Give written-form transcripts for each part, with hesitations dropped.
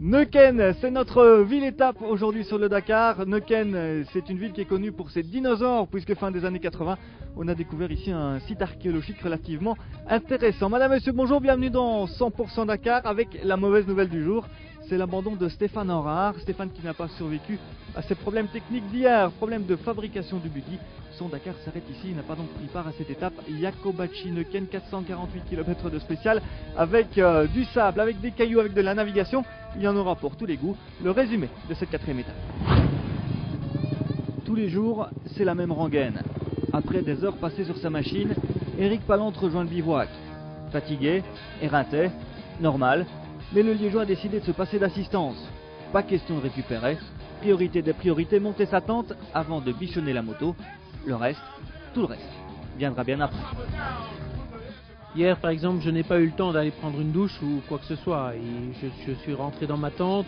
Neuquén, c'est notre ville-étape aujourd'hui sur le Dakar. Neuquén, c'est une ville qui est connue pour ses dinosaures, puisque fin des années 80, on a découvert ici un site archéologique relativement intéressant. Madame, monsieur, bonjour, bienvenue dans 100% Dakar avec la mauvaise nouvelle du jour. C'est l'abandon de Stéphane Enrard. Stéphane qui n'a pas survécu à ses problèmes techniques d'hier, problème de fabrication du buggy. Son Dakar s'arrête ici, il n'a pas donc pris part à cette étape. Jacobacci-Neuquén, 448 km de spécial, avec du sable, avec des cailloux, avec de la navigation. Il y en aura pour tous les goûts. Le résumé de cette 4e étape. Tous les jours, c'est la même rengaine. Après des heures passées sur sa machine, Eric Palante rejoint le bivouac. Fatigué, éreinté, normal, mais le Liégeois a décidé de se passer d'assistance. Pas question de récupérer, priorité des priorités, monter sa tente avant de bichonner la moto. Le reste, tout le reste, viendra bien après. Hier, par exemple, je n'ai pas eu le temps d'aller prendre une douche ou quoi que ce soit. Et je suis rentré dans ma tente,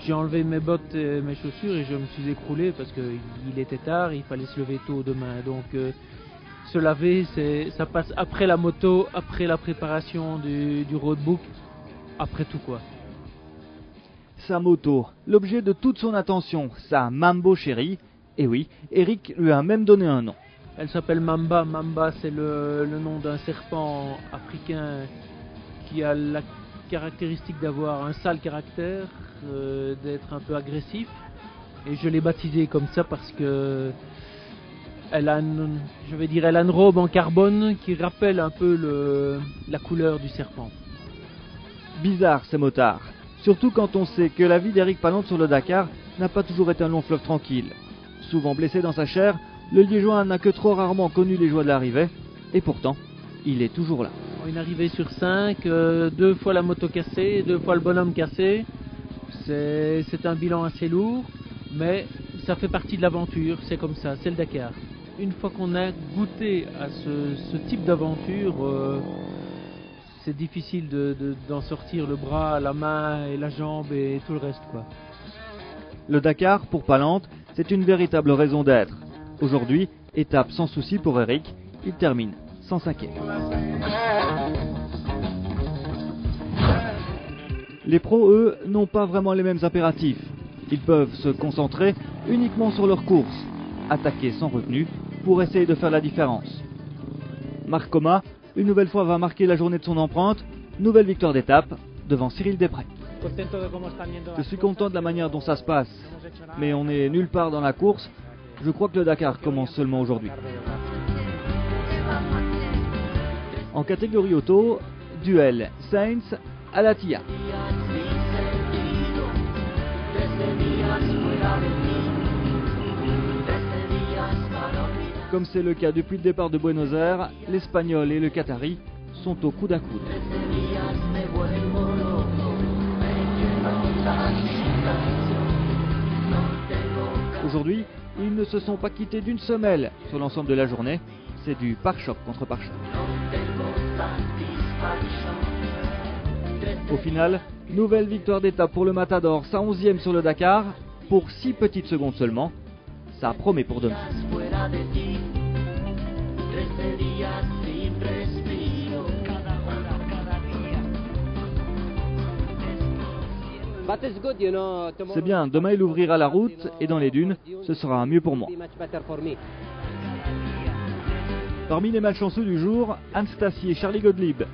j'ai enlevé mes bottes et mes chaussures et je me suis écroulé parce qu'il était tard, il fallait se lever tôt demain. Donc se laver, ça passe après la moto, après la préparation du roadbook, après tout quoi. Sa moto, l'objet de toute son attention, sa Mambo chérie. Et oui, Eric lui a même donné un nom. Elle s'appelle Mamba. Mamba, c'est le nom d'un serpent africain qui a la caractéristique d'avoir un sale caractère, d'être un peu agressif. Et je l'ai baptisée comme ça parce que elle a une robe en carbone qui rappelle un peu la couleur du serpent. Bizarre ces motards, surtout quand on sait que la vie d'Eric Palante sur le Dakar n'a pas toujours été un long fleuve tranquille. Souvent blessé dans sa chair, le Liégeois n'a que trop rarement connu les joies de l'arrivée, et pourtant, il est toujours là. Une arrivée sur 5, 2 fois la moto cassée, 2 fois le bonhomme cassé, c'est un bilan assez lourd, mais ça fait partie de l'aventure, c'est comme ça, c'est le Dakar. Une fois qu'on a goûté à ce type d'aventure, c'est difficile d'en sortir le bras, la main et la jambe et tout le reste quoi. Le Dakar, pour Palante, c'est une véritable raison d'être. Aujourd'hui, étape sans souci pour Eric, il termine 105e. Les pros, eux, n'ont pas vraiment les mêmes impératifs. Ils peuvent se concentrer uniquement sur leur course, attaquer sans retenue pour essayer de faire la différence. Marc Coma, une nouvelle fois, va marquer la journée de son empreinte. Nouvelle victoire d'étape devant Cyril Després. Je suis content de la manière dont ça se passe, mais on n'est nulle part dans la course. Je crois que le Dakar commence seulement aujourd'hui. En catégorie auto, duel Sainz à la TIA. Comme c'est le cas depuis le départ de Buenos Aires, l'Espagnol et le Qatari sont au coude à coude. Aujourd'hui, ils ne se sont pas quittés d'une semelle sur l'ensemble de la journée. C'est du pare-choc contre pare-choc. Au final, nouvelle victoire d'étape pour le Matador, sa 11e sur le Dakar, pour 6 petites secondes seulement. Ça promet pour demain. C'est bien, demain il ouvrira la route et dans les dunes, ce sera mieux pour moi. Parmi les malchanceux du jour, Anastasi et Charlie Gottlieb,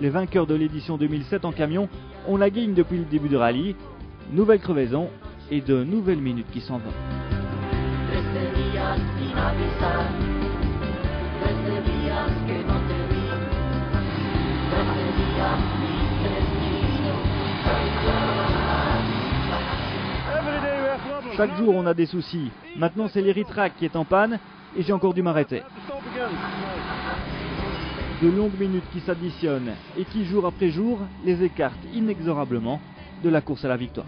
les vainqueurs de l'édition 2007 en camion, ont la gagne depuis le début du rallye. Nouvelle crevaison et de nouvelles minutes qui s'en vont. Chaque jour on a des soucis. Maintenant c'est l'Eritrac qui est en panne et j'ai encore dû m'arrêter. De longues minutes qui s'additionnent et qui jour après jour les écartent inexorablement de la course à la victoire.